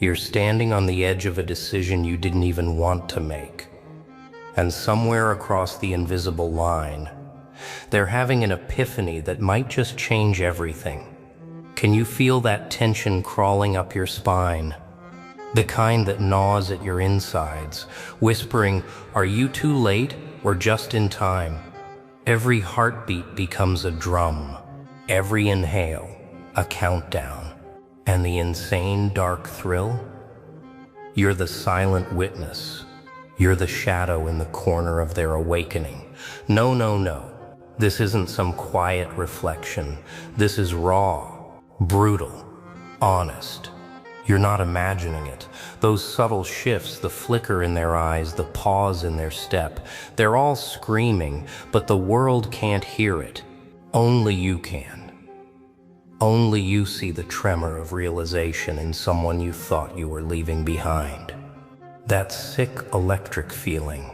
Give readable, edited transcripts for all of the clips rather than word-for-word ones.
You're standing on the edge of a decision you didn't even want to make. And somewhere across the invisible line, they're having an epiphany that might just change everything. Can you feel that tension crawling up your spine? The kind that gnaws at your insides, whispering, "Are you too late or just in time?" Every heartbeat becomes a drum, every inhale a countdown. And the insane dark thrill? You're the silent witness. You're the shadow in the corner of their awakening. No, no, no. This isn't some quiet reflection. This is raw, brutal, honest. You're not imagining it. Those subtle shifts, the flicker in their eyes, the pause in their step, they're all screaming, but the world can't hear it. Only you can. Only you see the tremor of realization in someone you thought you were leaving behind. That sick electric feeling,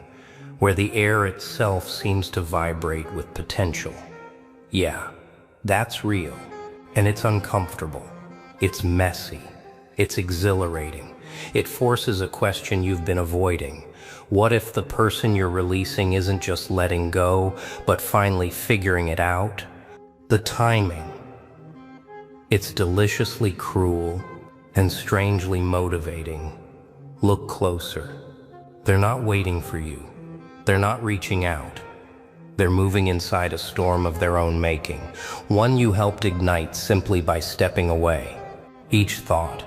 where the air itself seems to vibrate with potential. Yeah, that's real, and it's uncomfortable. It's messy. It's exhilarating. It forces a question you've been avoiding. What if the person you're releasing isn't just letting go, but finally figuring it out? The timing. It's deliciously cruel and strangely motivating. Look closer. They're not waiting for you. They're not reaching out. They're moving inside a storm of their own making, one you helped ignite simply by stepping away. Each thought,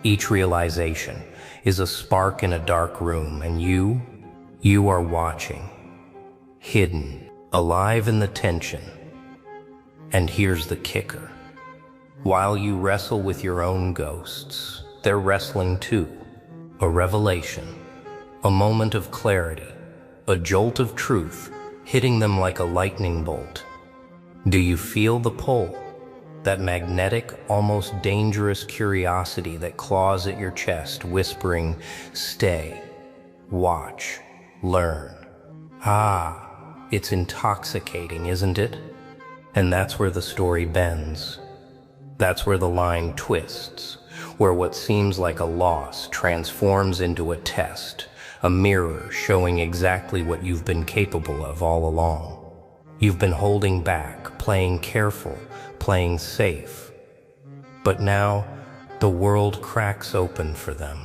each realization is a spark in a dark room, and you are watching, hidden, alive in the tension. And here's the kicker. While you wrestle with your own ghosts, they're wrestling too. A revelation, a moment of clarity, a jolt of truth hitting them like a lightning bolt. Do you feel the pull? That magnetic, almost dangerous curiosity that claws at your chest, whispering, "Stay, watch, learn." It's intoxicating, isn't it? And that's where the story bends. That's where the line twists, where what seems like a loss transforms into a test, a mirror showing exactly what you've been capable of all along. You've been holding back, playing careful, playing safe. But now, the world cracks open for them.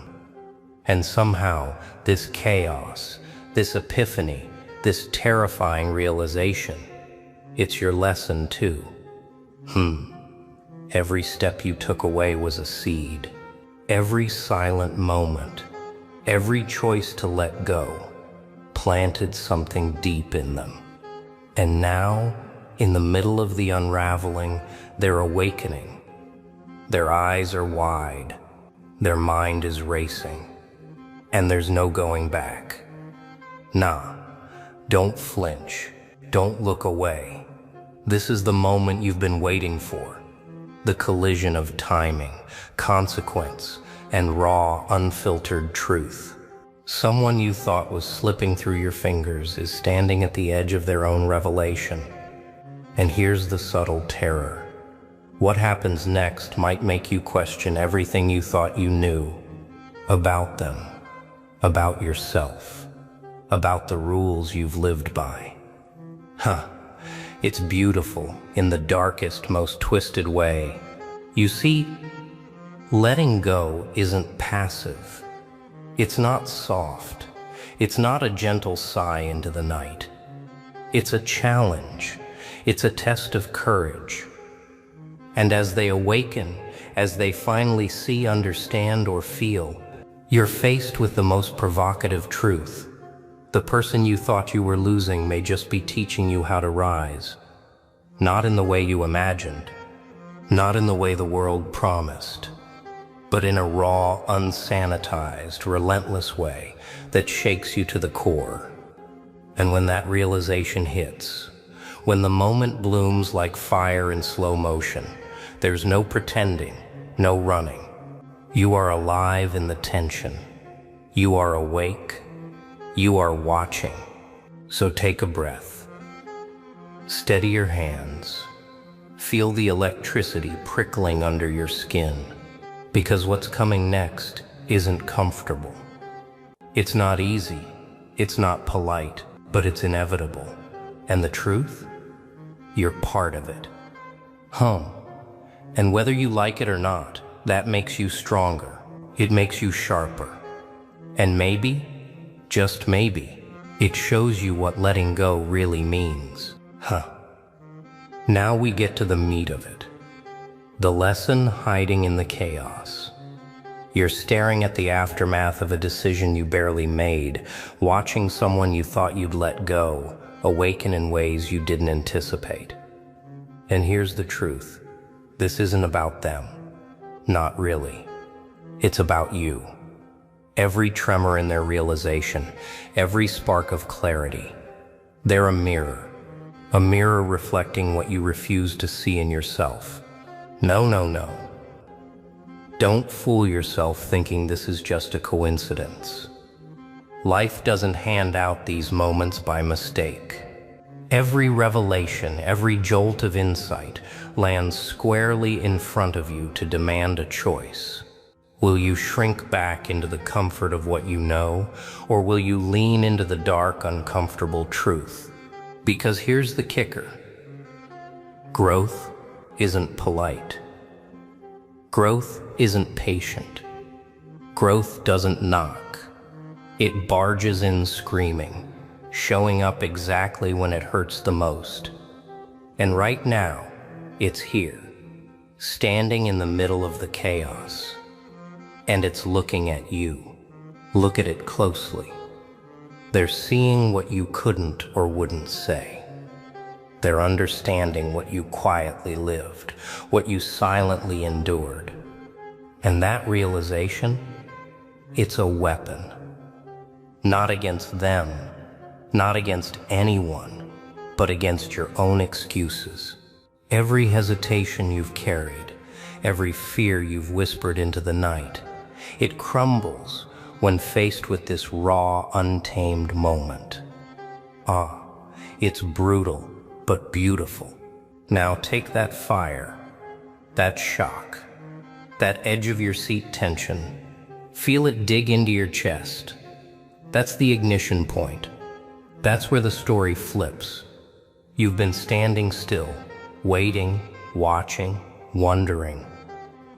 And somehow, this chaos, this epiphany, this terrifying realization, it's your lesson too. Every step you took away was a seed. Every silent moment, every choice to let go, planted something deep in them. And now, in the middle of the unraveling, they're awakening. Their eyes are wide, their mind is racing, and there's no going back. Nah, don't flinch, don't look away. This is the moment you've been waiting for. The collision of timing, consequence, and raw, unfiltered truth. Someone you thought was slipping through your fingers is standing at the edge of their own revelation. And here's the subtle terror. What happens next might make you question everything you thought you knew about them, about yourself, about the rules you've lived by. It's beautiful in the darkest, most twisted way. You see, letting go isn't passive. It's not soft. It's not a gentle sigh into the night. It's a challenge. It's a test of courage. And as they awaken, as they finally see, understand, or feel, you're faced with the most provocative truth. The person you thought you were losing may just be teaching you how to rise. Not in the way you imagined, not in the way the world promised, but in a raw, unsanitized, relentless way that shakes you to the core. And when that realization hits, when the moment blooms like fire in slow motion, there's no pretending, no running. You are alive in the tension. You are awake. You are watching. So take a breath. Steady your hands. Feel the electricity prickling under your skin. Because what's coming next isn't comfortable. It's not easy, it's not polite, but it's inevitable. And the truth? You're part of it. And whether you like it or not, that makes you stronger. It makes you sharper. And maybe, just maybe, it shows you what letting go really means. Now we get to the meat of it. The lesson hiding in the chaos. You're staring at the aftermath of a decision you barely made, watching someone you thought you'd let go awaken in ways you didn't anticipate. And here's the truth. This isn't about them. Not really. It's about you. Every tremor in their realization, every spark of clarity. They're a mirror reflecting what you refuse to see in yourself. No. Don't fool yourself thinking this is just a coincidence. Life doesn't hand out these moments by mistake. Every revelation, every jolt of insight lands squarely in front of you to demand a choice. Will you shrink back into the comfort of what you know, or will you lean into the dark, uncomfortable truth? Because here's the kicker. Growth isn't polite. Growth isn't patient. Growth doesn't knock. It barges in screaming, showing up exactly when it hurts the most. And right now, it's here, standing in the middle of the chaos. And it's looking at you. Look at it closely. They're seeing what you couldn't or wouldn't say. They're understanding what you quietly lived, what you silently endured. And that realization, it's a weapon. Not against them, not against anyone, but against your own excuses. Every hesitation you've carried, every fear you've whispered into the night, it crumbles when faced with this raw, untamed moment. It's brutal, but beautiful. Now take that fire, that shock, that edge of your seat tension. Feel it dig into your chest. That's the ignition point. That's where the story flips. You've been standing still, waiting, watching, wondering.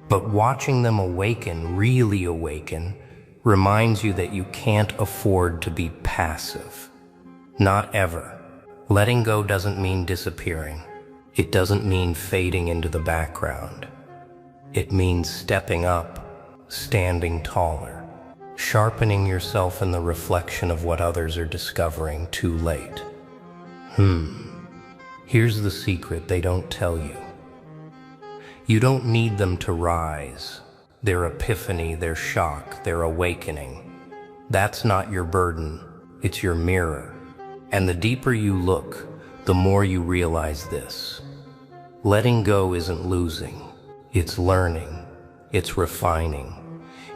But watching them awaken, really awaken, reminds you that you can't afford to be passive. Not ever. Letting go doesn't mean disappearing. It doesn't mean fading into the background. It means stepping up, standing taller, sharpening yourself in the reflection of what others are discovering too late. Here's the secret they don't tell you. You don't need them to rise. Their epiphany, their shock, their awakening. That's not your burden, it's your mirror. And the deeper you look, the more you realize this. Letting go isn't losing, it's learning, it's refining.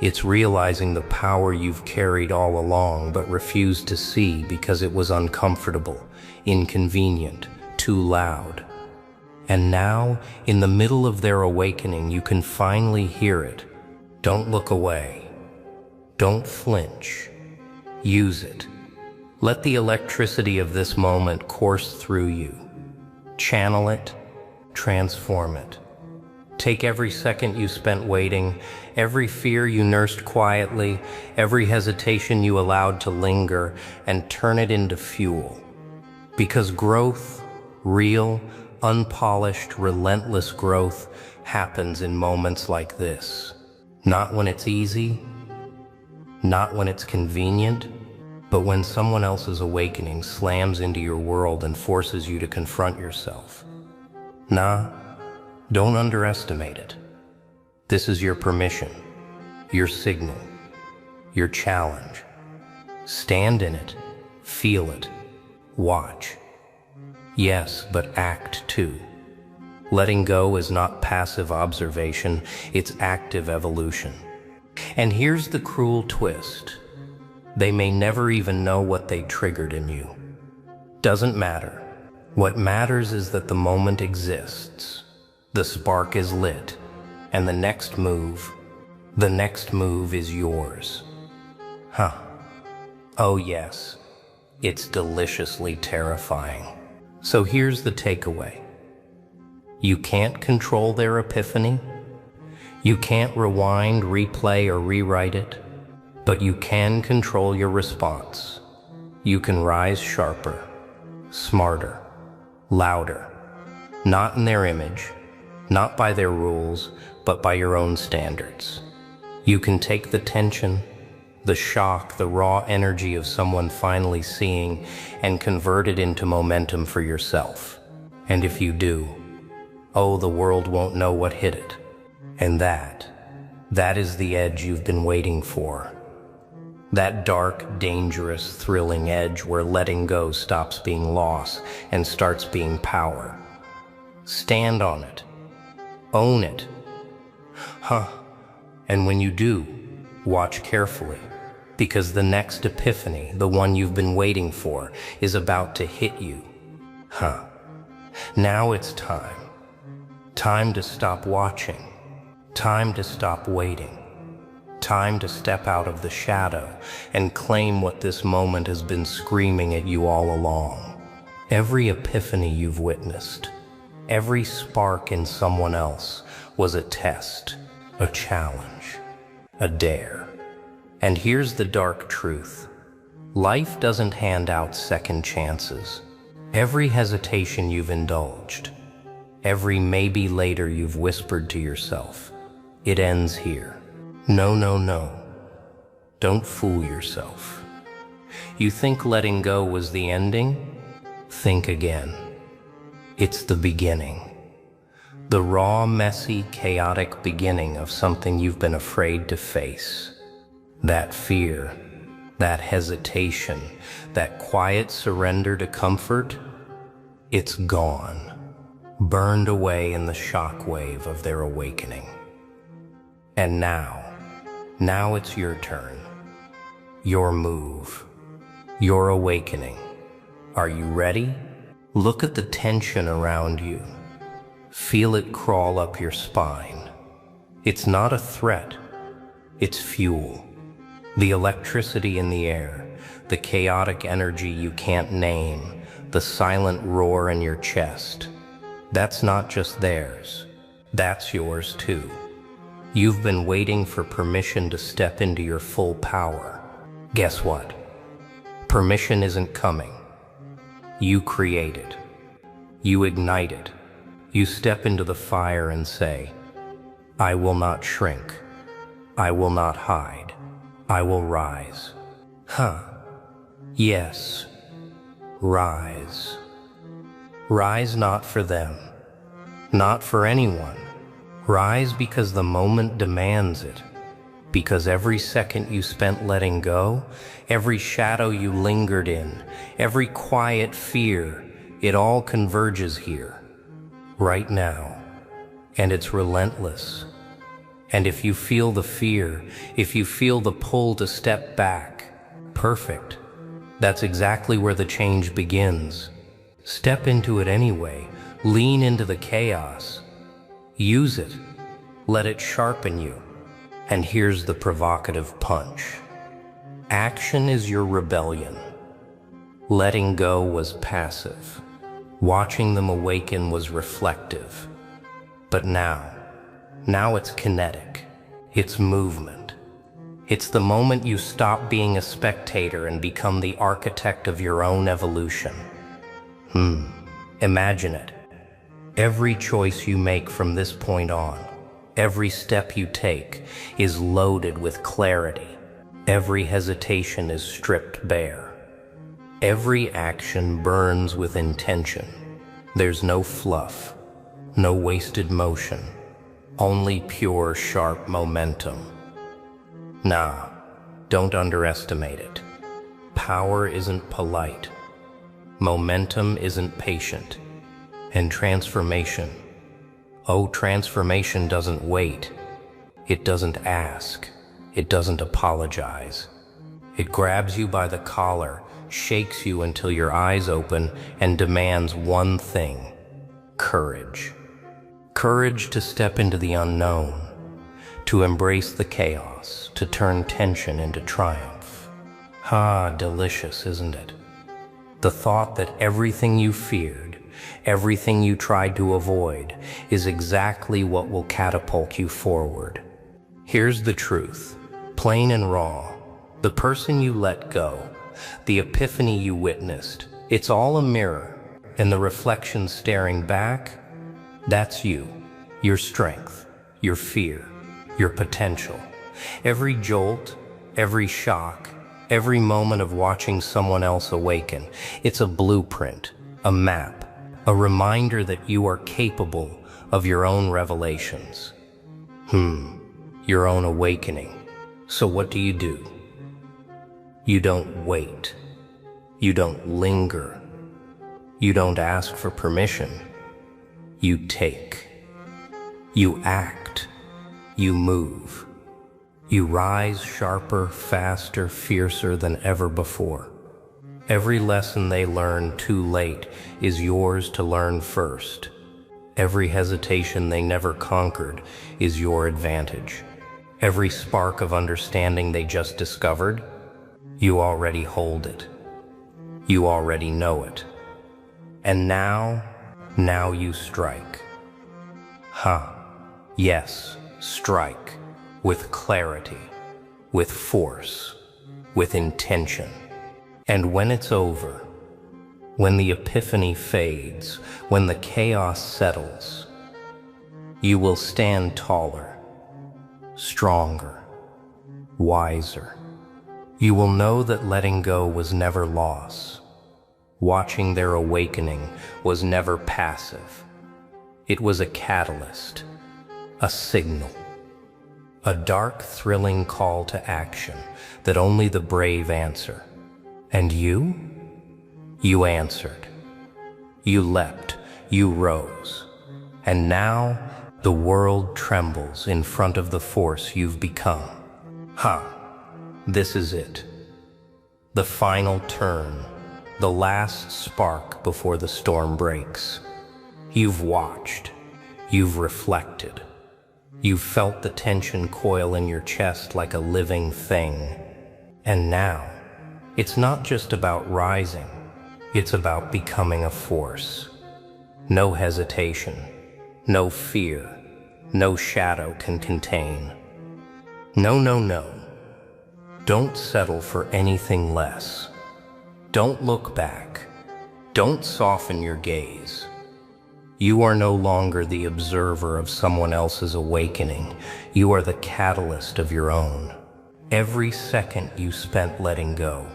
It's realizing the power you've carried all along but refused to see because it was uncomfortable, inconvenient, too loud. And now, in the middle of their awakening, you can finally hear it. Don't look away. Don't flinch. Use it. Let the electricity of this moment course through you. Channel it, transform it. Take every second you spent waiting, every fear you nursed quietly, every hesitation you allowed to linger, and turn it into fuel. Because growth, real, unpolished, relentless growth happens in moments like this. Not when it's easy, not when it's convenient, but when someone else's awakening slams into your world and forces you to confront yourself. Don't underestimate it. This is your permission, your signal, your challenge. Stand in it, feel it, watch. Yes, but act too. Letting go is not passive observation, it's active evolution. And here's the cruel twist. They may never even know what they triggered in you. Doesn't matter. What matters is that the moment exists. The spark is lit, and the next move, The next move is yours. Huh. Oh yes, it's deliciously terrifying. So here's the takeaway. You can't control their epiphany. You can't rewind, replay, or rewrite it. But you can control your response. You can rise sharper, smarter, louder. Not in their image, not by their rules, but by your own standards. You can take the tension, the shock, the raw energy of someone finally seeing and convert it into momentum for yourself. And if you do, oh, the world won't know what hit it. And that is the edge you've been waiting for. That dark, dangerous, thrilling edge where letting go stops being loss and starts being power. Stand on it. Own it. And when you do, watch carefully, because the next epiphany, the one you've been waiting for, is about to hit you. Now it's time. Time to stop watching. Time to stop waiting. Time to step out of the shadow and claim what this moment has been screaming at you all along. Every epiphany you've witnessed, every spark in someone else was a test, a challenge, a dare. And here's the dark truth. Life doesn't hand out second chances. Every hesitation you've indulged, every maybe later you've whispered to yourself, it ends here. No, no, no. Don't fool yourself. You think letting go was the ending? Think again. It's the beginning. The raw, messy, chaotic beginning of something you've been afraid to face. That fear, that hesitation, that quiet surrender to comfort, it's gone, burned away in the shockwave of their awakening. And now it's your turn, your move, your awakening. Are you ready? Look at the tension around you. Feel it crawl up your spine. It's not a threat, it's fuel. The electricity in the air, the chaotic energy you can't name, the silent roar in your chest. That's not just theirs, that's yours too. You've been waiting for permission to step into your full power. Guess what? Permission isn't coming. You create it. You ignite it. You step into the fire and say, I will not shrink. I will not hide. I will rise. Yes. Rise. Rise not for them. Not for anyone. Rise because the moment demands it, because every second you spent letting go, every shadow you lingered in, every quiet fear, it all converges here, right now, and it's relentless. And if you feel the fear, if you feel the pull to step back, perfect. That's exactly where the change begins. Step into it anyway, lean into the chaos. Use it. Let it sharpen you. And here's the provocative punch. Action is your rebellion. Letting go was passive. Watching them awaken was reflective. But now it's kinetic. It's movement. It's the moment you stop being a spectator and become the architect of your own evolution. Imagine it. Every choice you make from this point on, every step you take, is loaded with clarity. Every hesitation is stripped bare. Every action burns with intention. There's no fluff, no wasted motion, only pure, sharp momentum. Nah, don't underestimate it. Power isn't polite. Momentum isn't patient. And transformation. Oh, transformation doesn't wait. It doesn't ask. It doesn't apologize. It grabs you by the collar, shakes you until your eyes open, and demands one thing: courage. Courage to step into the unknown, to embrace the chaos, to turn tension into triumph. Ah, delicious, isn't it? The thought that everything you feared, everything you tried to avoid, is exactly what will catapult you forward. Here's the truth, plain and raw. The person you let go, the epiphany you witnessed, it's all a mirror, and the reflection staring back, that's you, your strength, your fear, your potential. Every jolt, every shock, every moment of watching someone else awaken, it's a blueprint, a map, a reminder that you are capable of your own revelations. Your own awakening. So what do? You don't wait. You don't linger. You don't ask for permission. You take. You act. You move. You rise sharper, faster, fiercer than ever before. Every lesson they learn too late is yours to learn first. Every hesitation they never conquered is your advantage. Every spark of understanding they just discovered, you already hold it. You already know it. And now you strike. Yes, strike. With clarity, with force, with intention. And when it's over, when the epiphany fades, when the chaos settles, you will stand taller, stronger, wiser. You will know that letting go was never loss. Watching their awakening was never passive. It was a catalyst, a signal. A dark, thrilling call to action that only the brave answer. And you? You answered. You leapt. You rose. And now the world trembles in front of the force you've become. This is it. The final turn. The last spark before the storm breaks. You've watched. You've reflected. You felt the tension coil in your chest like a living thing. And now, it's not just about rising, it's about becoming a force. No hesitation, no fear, no shadow can contain. No. Don't settle for anything less. Don't look back. Don't soften your gaze. You are no longer the observer of someone else's awakening. You are the catalyst of your own. Every second you spent letting go,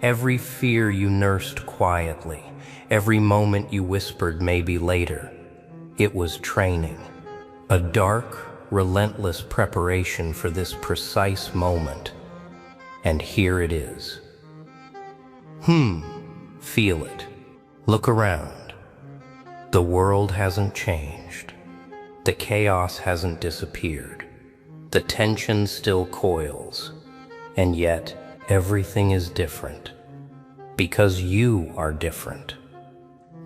every fear you nursed quietly, every moment you whispered maybe later, it was training. A dark, relentless preparation for this precise moment. And here it is. Feel it. Look around. The world hasn't changed. The chaos hasn't disappeared. The tension still coils. And yet, everything is different. Because you are different.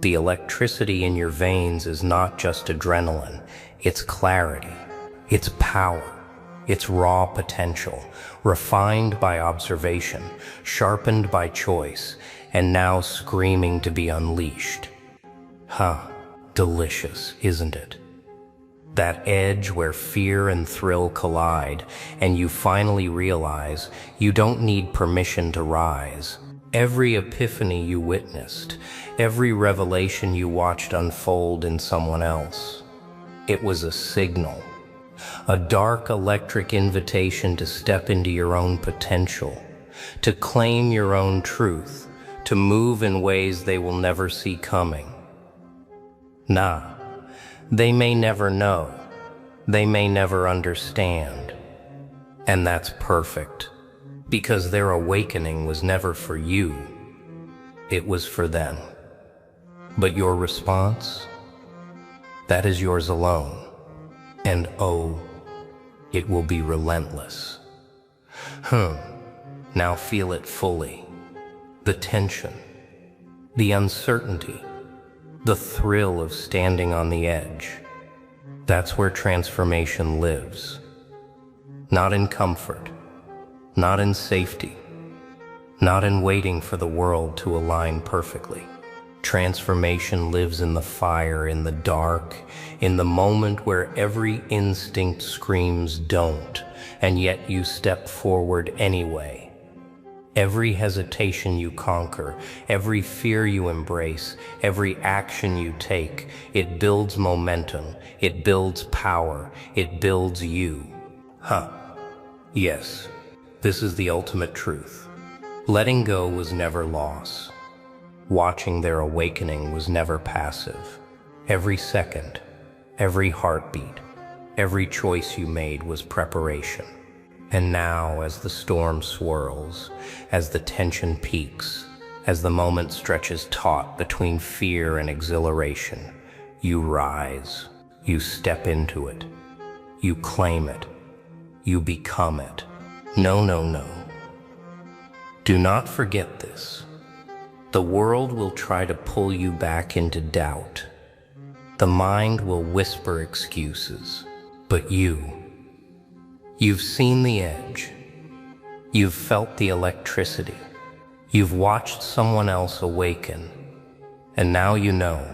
The electricity in your veins is not just adrenaline. It's clarity. It's power. It's raw potential. Refined by observation. Sharpened by choice. And now screaming to be unleashed. Delicious, isn't it? That edge where fear and thrill collide, and you finally realize you don't need permission to rise. Every epiphany you witnessed, every revelation you watched unfold in someone else, it was a signal, a dark electric invitation to step into your own potential, to claim your own truth, to move in ways they will never see coming. They may never know. They may never understand. And that's perfect, because their awakening was never for you. It was for them. But your response? That is yours alone. And it will be relentless. Now feel it fully. The tension, the uncertainty, the thrill of standing on the edge. That's where transformation lives. not in comfort, not in safety, not in waiting for the world to align perfectly. Transformation lives in the fire, in the dark, in the moment where every instinct screams don't, and yet you step forward anyway. Every hesitation you conquer, every fear you embrace, every action you take, it builds momentum, it builds power, it builds you. Yes, this is the ultimate truth. Letting go was never loss. Watching their awakening was never passive. Every second, every heartbeat, every choice you made was preparation. And now, as the storm swirls, as the tension peaks, as the moment stretches taut between fear and exhilaration, you rise, you step into it, you claim it, you become it. No, no, no. Do not forget this. The world will try to pull you back into doubt. The mind will whisper excuses, but you've seen the edge. You've felt the electricity. You've watched someone else awaken. And now you know.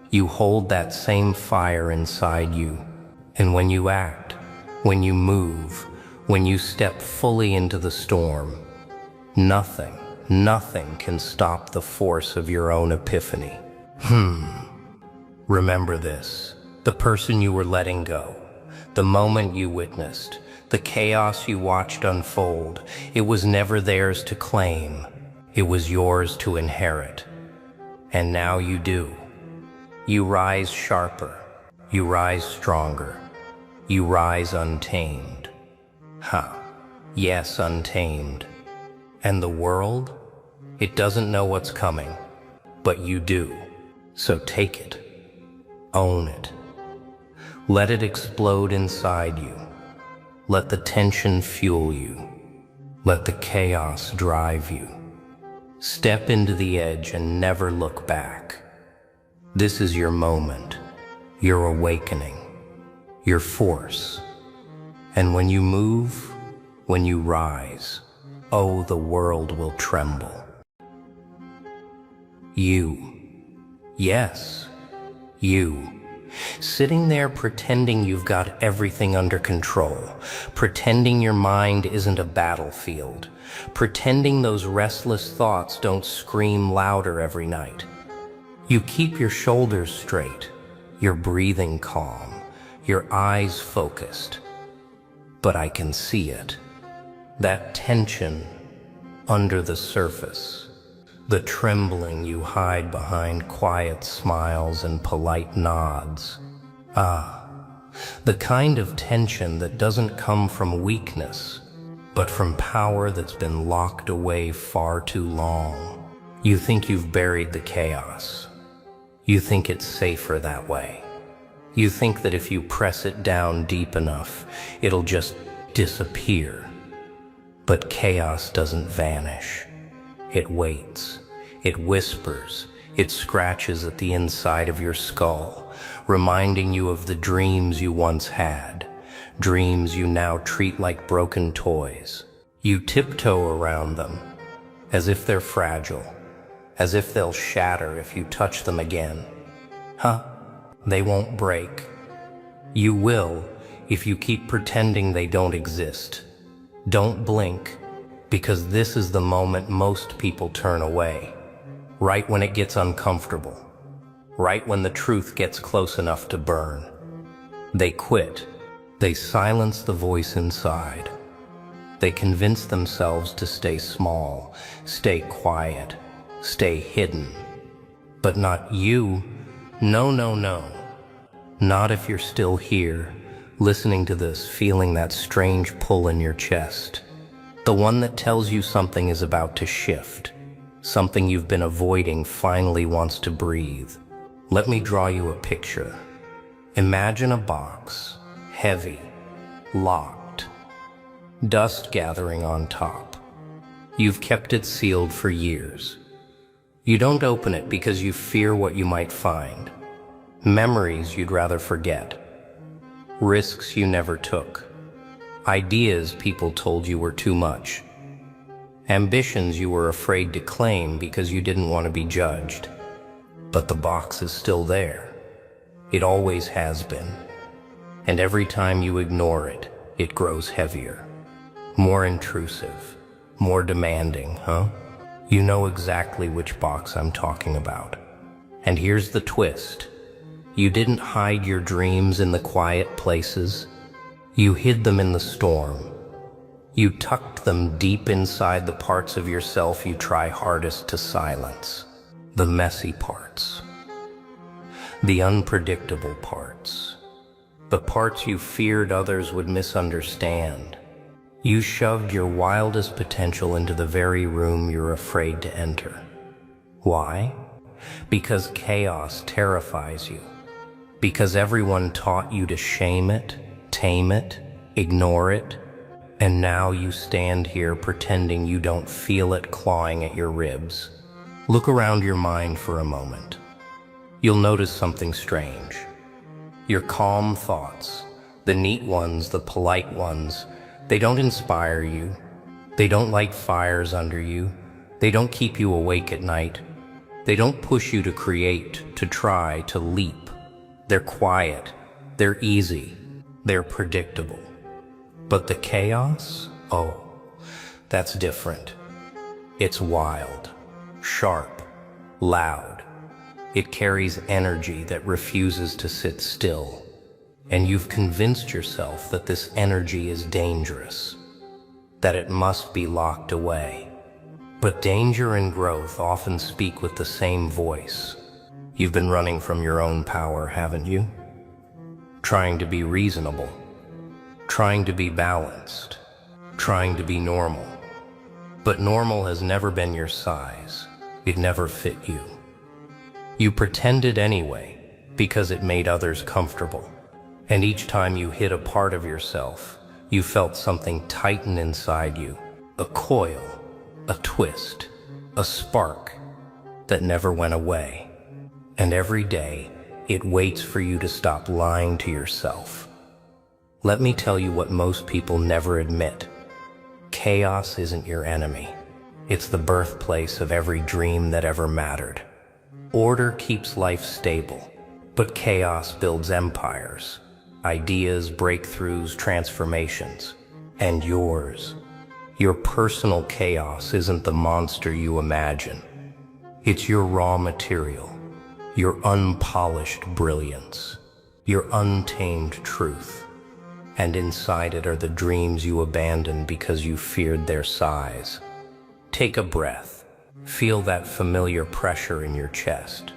You hold that same fire inside you. And when you act, when you move, when you step fully into the storm, nothing can stop the force of your own epiphany. Remember this. The person you were letting go, the moment you witnessed, the chaos you watched unfold, it was never theirs to claim. It was yours to inherit. And now you do. You rise sharper. You rise stronger. You rise untamed. Yes, untamed. And the world? It doesn't know what's coming, but you do. So take it. Own it. Let it explode inside you. Let the tension fuel you. Let the chaos drive you. Step into the edge and never look back. This is your moment, your awakening, your force. And when you move, when you rise, oh, the world will tremble. You. Yes, you. Sitting there pretending you've got everything under control, pretending your mind isn't a battlefield, pretending those restless thoughts don't scream louder every night. You keep your shoulders straight, your breathing calm, your eyes focused. But I can see it. That tension under the surface. The trembling you hide behind quiet smiles and polite nods. The kind of tension that doesn't come from weakness, but from power that's been locked away far too long. You think you've buried the chaos. You think it's safer that way. You think that if you press it down deep enough, it'll just disappear. But chaos doesn't vanish. It waits, it whispers, it scratches at the inside of your skull, reminding you of the dreams you once had, dreams you now treat like broken toys. You tiptoe around them, as if they're fragile, as if they'll shatter if you touch them again. They won't break. You will if you keep pretending they don't exist. Don't blink. Because this is the moment most people turn away. Right when it gets uncomfortable. Right when the truth gets close enough to burn. They quit. They silence the voice inside. They convince themselves to stay small, stay quiet, stay hidden. But not you. No, no, no. Not if you're still here, listening to this, feeling that strange pull in your chest. The one that tells you something is about to shift. Something you've been avoiding finally wants to breathe. Let me draw you a picture. Imagine a box, heavy, locked, dust gathering on top. You've kept it sealed for years. You don't open it because you fear what you might find. Memories you'd rather forget. Risks you never took. Ideas people told you were too much. Ambitions you were afraid to claim because you didn't want to be judged. But the box is still there. It always has been. And every time you ignore it, it grows heavier. More intrusive. More demanding, huh? You know exactly which box I'm talking about. And here's the twist. You didn't hide your dreams in the quiet places. You hid them in the storm. You tucked them deep inside the parts of yourself you try hardest to silence. The messy parts. The unpredictable parts. The parts you feared others would misunderstand. You shoved your wildest potential into the very room you're afraid to enter. Why? Because chaos terrifies you. Because everyone taught you to shame it, tame it, ignore it, and now you stand here pretending you don't feel it clawing at your ribs. Look around your mind for a moment. You'll notice something strange. Your calm thoughts, the neat ones, the polite ones, they don't inspire you. They don't light fires under you. They don't keep you awake at night. They don't push you to create, to try, to leap. They're quiet. They're easy. They're predictable. But the chaos? Oh, that's different. It's wild, sharp, loud. It carries energy that refuses to sit still. And you've convinced yourself that this energy is dangerous, that it must be locked away. But danger and growth often speak with the same voice. You've been running from your own power, haven't you? Trying to be reasonable, trying to be balanced, trying to be normal. But normal has never been your size. It never fit you. You pretended anyway because it made others comfortable. And each time you hit a part of yourself, you felt something tighten inside you. A coil, a twist, a spark that never went away. And every day, it waits for you to stop lying to yourself. Let me tell you what most people never admit. Chaos isn't your enemy. It's the birthplace of every dream that ever mattered. Order keeps life stable, but chaos builds empires. Ideas, breakthroughs, transformations. And yours. Your personal chaos isn't the monster you imagine. It's your raw material, your unpolished brilliance, your untamed truth. And inside it are the dreams you abandoned because you feared their size. Take a breath. Feel that familiar pressure in your chest.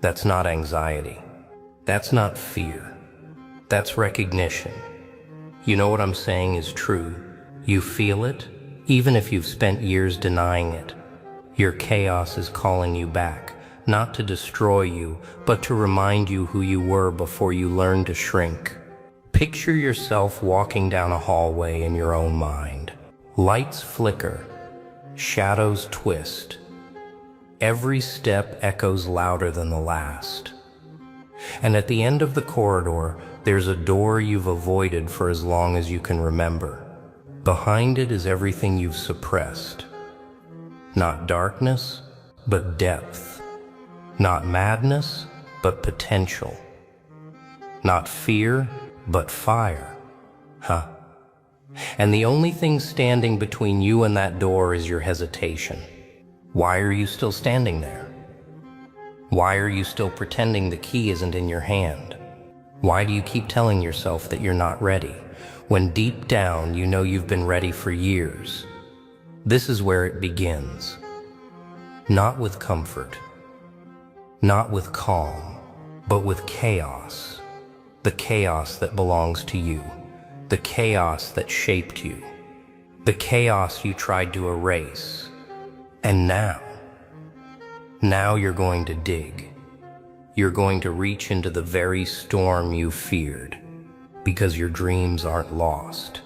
That's not anxiety. That's not fear. That's recognition. You know what I'm saying is true. You feel it, even if you've spent years denying it. Your chaos is calling you back, not to destroy you, but to remind you who you were before you learned to shrink. Picture yourself walking down a hallway in your own mind. Lights flicker, shadows twist. Every step echoes louder than the last. And at the end of the corridor, there's a door you've avoided for as long as you can remember. Behind it is everything you've suppressed. Not darkness, but depth. Not madness, but potential. Not fear, but fire. Huh. And the only thing standing between you and that door is your hesitation. Why are you still standing there? Why are you still pretending the key isn't in your hand? Why do you keep telling yourself that you're not ready, when deep down you know you've been ready for years? This is where it begins. Not with comfort, not with calm, but with chaos. The chaos that belongs to you, the chaos that shaped you, the chaos you tried to erase. And now you're going to dig. You're going to reach into the very storm you feared, because your dreams aren't lost.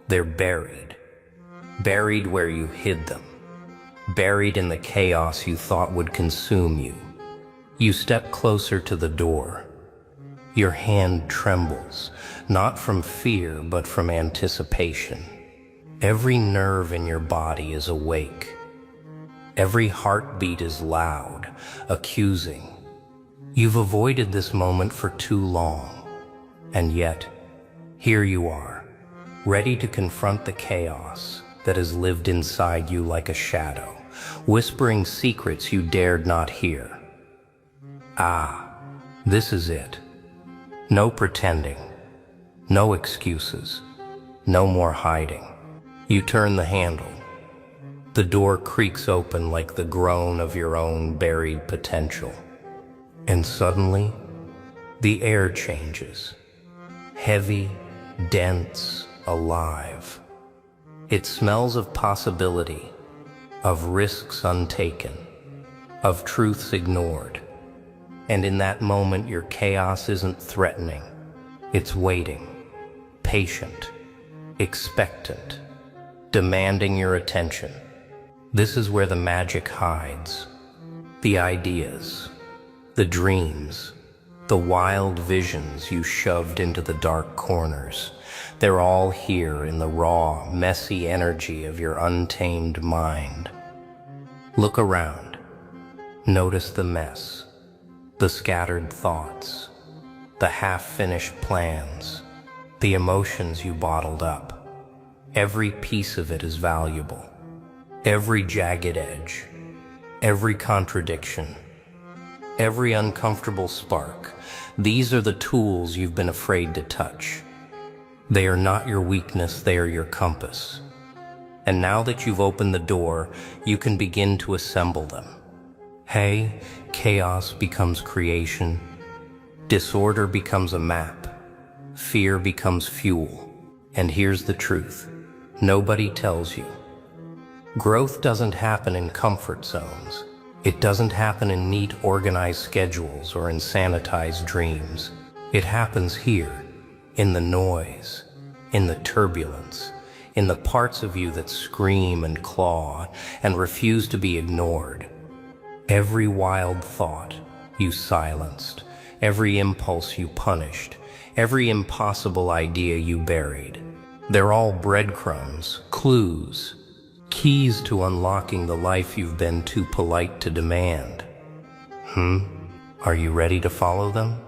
They're buried. Buried where you hid them. Buried in the chaos you thought would consume you. You step closer to the door. Your hand trembles, not from fear, but from anticipation. Every nerve in your body is awake. Every heartbeat is loud, accusing. You've avoided this moment for too long, and yet, here you are, ready to confront the chaos that has lived inside you like a shadow, whispering secrets you dared not hear. Ah, this is it. No pretending, no excuses, no more hiding. You turn the handle. The door creaks open like the groan of your own buried potential. And suddenly, the air changes. Heavy, dense, alive. It smells of possibility, of risks untaken, of truths ignored. And in that moment, your chaos isn't threatening. It's waiting, patient, expectant, demanding your attention. This is where the magic hides. The ideas, the dreams, the wild visions you shoved into the dark corners. They're all here in the raw, messy energy of your untamed mind. Look around. Notice the mess, the scattered thoughts, the half-finished plans, the emotions you bottled up. Every piece of it is valuable. Every jagged edge, every contradiction, every uncomfortable spark. These are the tools you've been afraid to touch. They are not your weakness, they are your compass. And now that you've opened the door, you can begin to assemble them. Hey, chaos becomes creation. Disorder becomes a map. Fear becomes fuel. And here's the truth. Nobody tells you. Growth doesn't happen in comfort zones. It doesn't happen in neat, organized schedules or in sanitized dreams. It happens here, in the noise, in the turbulence, in the parts of you that scream and claw and refuse to be ignored. Every wild thought you silenced, every impulse you punished, every impossible idea you buried. They're all breadcrumbs, clues, keys to unlocking the life you've been too polite to demand. Are you ready to follow them?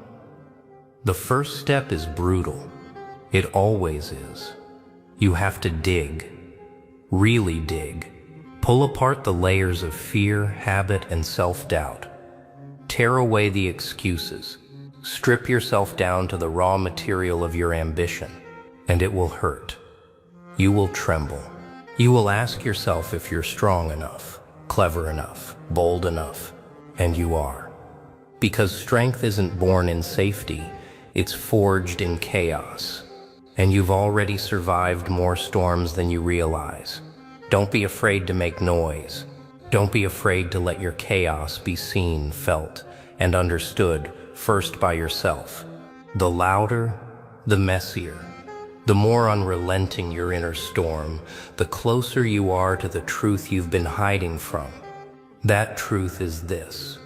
The first step is brutal. It always is. You have to dig. Really dig. Pull apart the layers of fear, habit, and self-doubt. Tear away the excuses. Strip yourself down to the raw material of your ambition, and it will hurt. You will tremble. You will ask yourself if you're strong enough, clever enough, bold enough, and you are. Because strength isn't born in safety, it's forged in chaos. And you've already survived more storms than you realize. Don't be afraid to make noise. Don't be afraid to let your chaos be seen, felt, and understood first by yourself. The louder, the messier, the more unrelenting your inner storm, the closer you are to the truth you've been hiding from. That truth is this.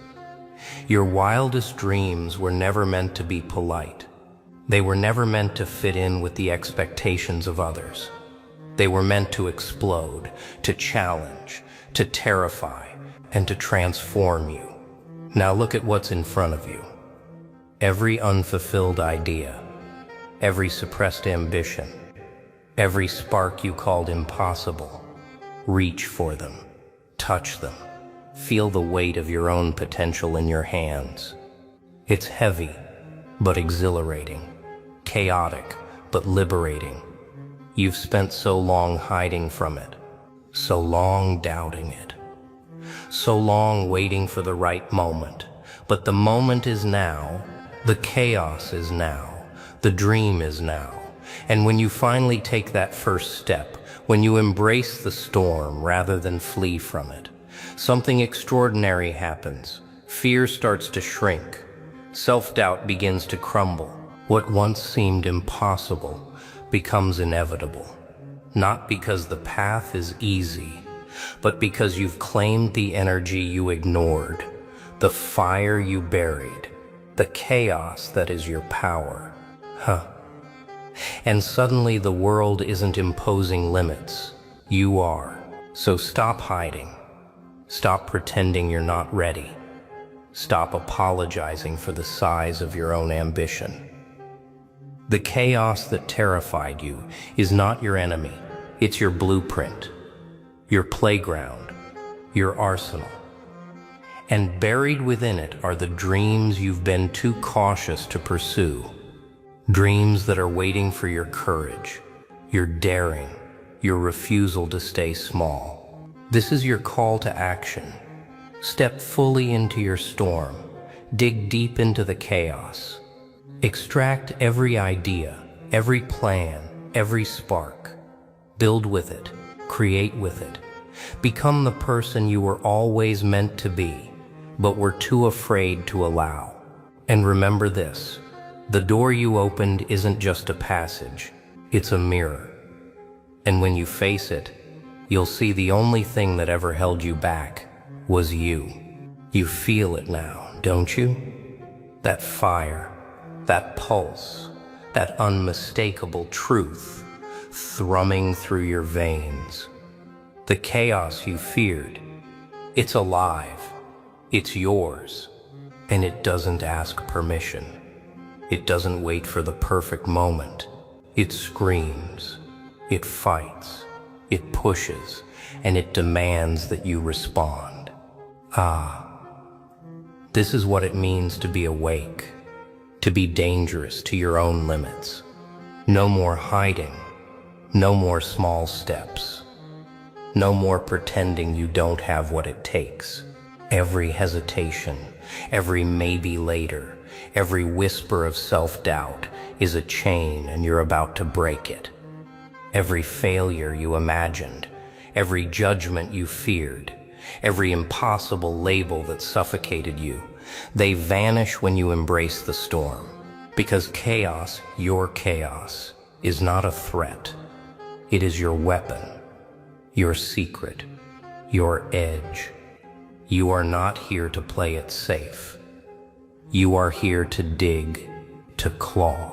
Your wildest dreams were never meant to be polite. They were never meant to fit in with the expectations of others. They were meant to explode, to challenge, to terrify, and to transform you. Now look at what's in front of you. Every unfulfilled idea, every suppressed ambition, every spark you called impossible. Reach for them, touch them, feel the weight of your own potential in your hands. It's heavy, but exhilarating, chaotic, but liberating. You've spent so long hiding from it, so long doubting it, so long waiting for the right moment. But the moment is now, the chaos is now. The dream is now. And when you finally take that first step, when you embrace the storm rather than flee from it, something extraordinary happens. Fear starts to shrink. Self-doubt begins to crumble. What once seemed impossible becomes inevitable. Not because the path is easy, but because you've claimed the energy you ignored, the fire you buried, the chaos that is your power. And suddenly the world isn't imposing limits. You are. So stop hiding. Stop pretending you're not ready. Stop apologizing for the size of your own ambition. The chaos that terrified you is not your enemy. It's your blueprint, your playground, your arsenal. And buried within it are the dreams you've been too cautious to pursue. Dreams that are waiting for your courage, your daring, your refusal to stay small. This is your call to action. Step fully into your storm. Dig deep into the chaos. Extract every idea, every plan, every spark. Build with it. Create with it. Become the person you were always meant to be, but were too afraid to allow. And remember this, the door you opened isn't just a passage, it's a mirror. And when you face it, you'll see the only thing that ever held you back was you. You feel it now, don't you? That fire, that pulse, that unmistakable truth thrumming through your veins. The chaos you feared, it's alive, it's yours, and it doesn't ask permission. It doesn't wait for the perfect moment. It screams, it fights, it pushes, and it demands that you respond. This is what it means to be awake, to be dangerous to your own limits. No more hiding, no more small steps, no more pretending you don't have what it takes. Every hesitation, every maybe later, every whisper of self-doubt is a chain and you're about to break it. Every failure you imagined, every judgment you feared, every impossible label that suffocated you, they vanish when you embrace the storm. Because chaos, your chaos, is not a threat. It is your weapon, your secret, your edge. You are not here to play it safe. You are here to dig, to claw,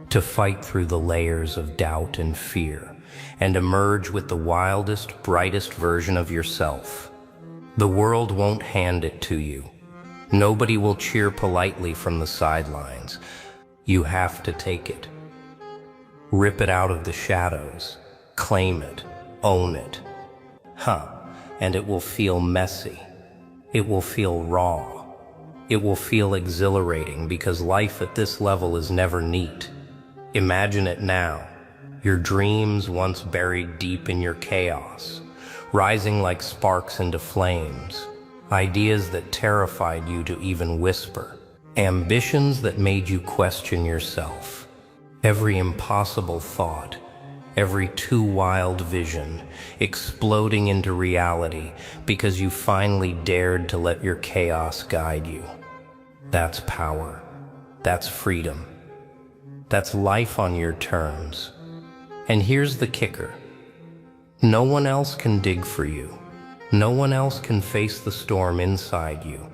to fight through the layers of doubt and fear, and emerge with the wildest, brightest version of yourself. The world won't hand it to you. Nobody will cheer politely from the sidelines. You have to take it. Rip it out of the shadows. Claim it. Own it. And it will feel messy. It will feel raw. It will feel exhilarating because life at this level is never neat. Imagine it now, your dreams once buried deep in your chaos, rising like sparks into flames, ideas that terrified you to even whisper, ambitions that made you question yourself. Every impossible thought, every too wild vision, exploding into reality because you finally dared to let your chaos guide you. That's power. That's freedom. That's life on your terms. And here's the kicker. No one else can dig for you. No one else can face the storm inside you,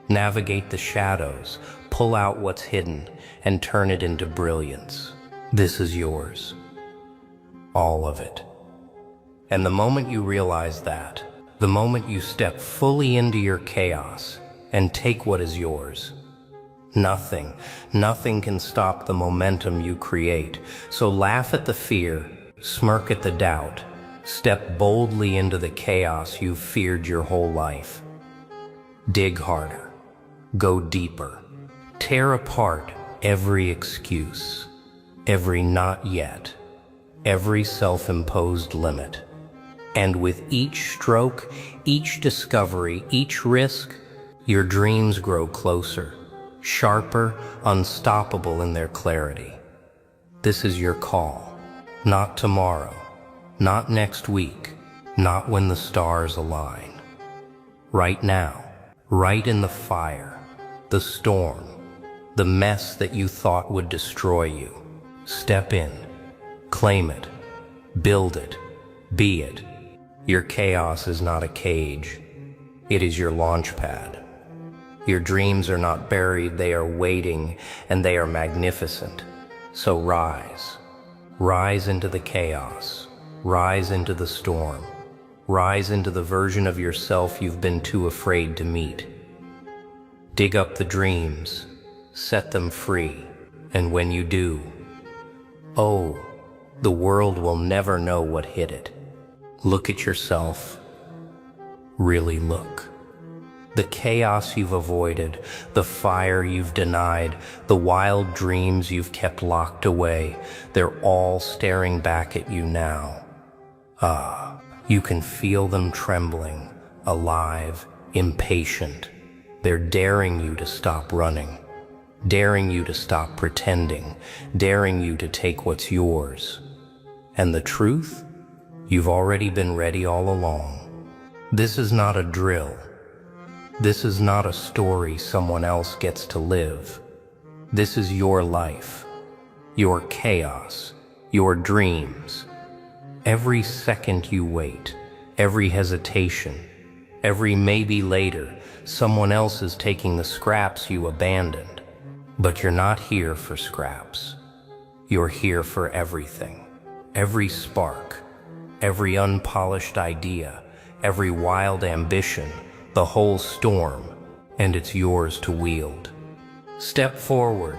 navigate the shadows, pull out what's hidden, and turn it into brilliance. This is yours. All of it. And the moment you realize that, the moment you step fully into your chaos and take what is yours, nothing can stop the momentum you create. So laugh at the fear, smirk at the doubt, step boldly into the chaos you've feared your whole life. Dig harder, go deeper, tear apart every excuse, every not yet, every self-imposed limit. And with each stroke, each discovery, each risk, your dreams grow closer, sharper, unstoppable in their clarity. This is your call. Not tomorrow, not next week, not when the stars align. Right now, right in the fire, the storm, the mess that you thought would destroy you. Step in, claim it, build it, be it. Your chaos is not a cage. It is your launch pad. Your dreams are not buried, they are waiting, and they are magnificent. So rise. Rise into the chaos. Rise into the storm. Rise into the version of yourself you've been too afraid to meet. Dig up the dreams. Set them free. And when you do, oh, the world will never know what hit it. Look at yourself. Really look. The chaos you've avoided, the fire you've denied, the wild dreams you've kept locked away, they're all staring back at you now. Ah, you can feel them trembling, alive, impatient. They're daring you to stop running, daring you to stop pretending, daring you to take what's yours. And the truth? You've already been ready all along. This is not a drill. This is not a story someone else gets to live. This is your life, your chaos, your dreams. Every second you wait, every hesitation, every maybe later, someone else is taking the scraps you abandoned. But you're not here for scraps. You're here for everything. Every spark, every unpolished idea, every wild ambition, the whole storm, and it's yours to wield. Step forward.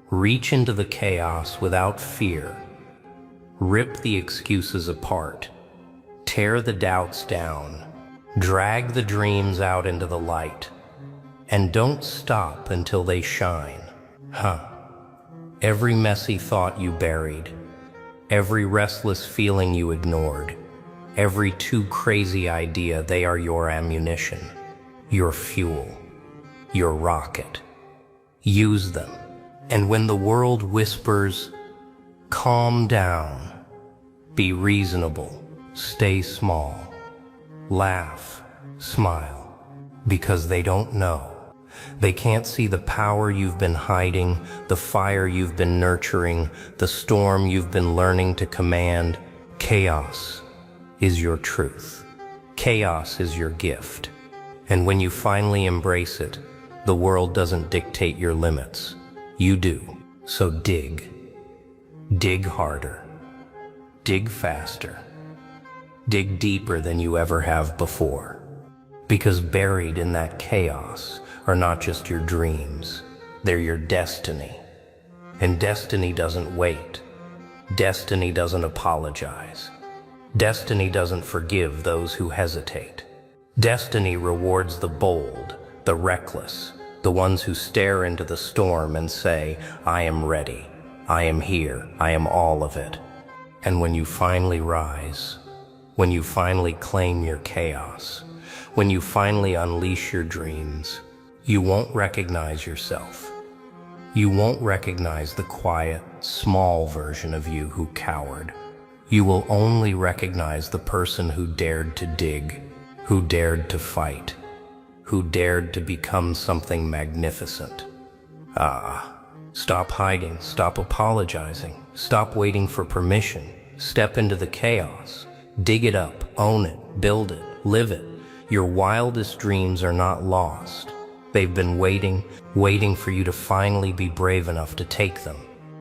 Reach into the chaos without fear. Rip the excuses apart. Tear the doubts down. Drag the dreams out into the light. And don't stop until they shine. Every messy thought you buried, every restless feeling you ignored, every too crazy idea, they are your ammunition, your fuel, your rocket. Use them. And when the world whispers, calm down, be reasonable, stay small, laugh, smile, because they don't know. They can't see the power you've been hiding, the fire you've been nurturing, the storm you've been learning to command. Chaos is your truth. Chaos is your gift. And when you finally embrace it, the world doesn't dictate your limits. You do. So dig. Dig harder. Dig faster. Dig deeper than you ever have before. Because buried in that chaos are not just your dreams, they're your destiny. And destiny doesn't wait. Destiny doesn't apologize. Destiny doesn't forgive those who hesitate. Destiny rewards the bold, the reckless, the ones who stare into the storm and say, I am ready, I am here, I am all of it. And when you finally rise, when you finally claim your chaos, when you finally unleash your dreams, you won't recognize yourself. You won't recognize the quiet, small version of you who cowered. You will only recognize the person who dared to dig, who dared to fight, who dared to become something magnificent. Stop hiding, stop apologizing, stop waiting for permission. Step into the chaos. Dig it up, own it, build it, live it. Your wildest dreams are not lost. They've been waiting for you to finally be brave enough to take them.